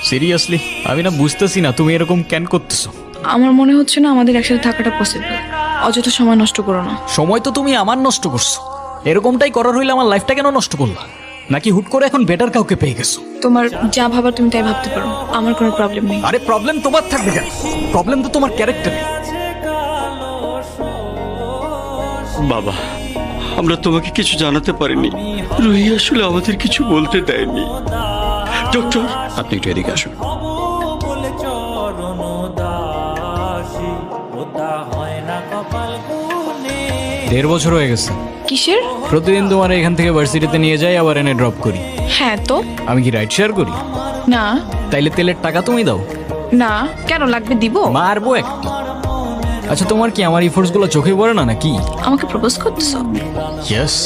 Seriously আমি না বুঝতেছি না তুমি এরকম কেন করতেছো। আমার মনে হচ্ছে না আমাদের একসাথে থাকাটা পসিবল। অযথা সময় নষ্ট করো না। সময় তো তুমি আমার নষ্ট করছো, এরকমটাই করার হইলে আমার লাইফটা কেন নষ্ট করলা? নাকি হুট করে এখন বেটার কাউকে পেয়ে গেছো? তোমার যা ভাবার তুমি তাই ভাবতে পারো, আমার কোনো প্রবলেম নেই। আরে প্রবলেম তোমার থাকবে কেন? প্রবলেম তো তোমার ক্যারেক্টারে। বাবা, আমরা তোমাকে কিছু জানাতে পারিনি। রুহি আসলে আমাদের কিছু বলতে দেয়নি। ডক্টর, আপনি একটু এদিকে আসুন। দেড় বছর হয়ে গেছে। কিসের? প্রতিদিন তোমার এখান থেকে ভার্সিটিতে নিয়ে যাই, আবার এনে ড্রপ করি। হ্যাঁ তো। আমি কি রাইড শেয়ার করি? না তাইলে তেলের টাকা তুমি দাও। না, কেন লাগবে? দিব। মারবো একটা। আচ্ছা তোমার কি আমার ইফোর্টস গুলো চোখে পড়ে না নাকি? আমাকে প্রপোজ করতেছো? ইয়েস।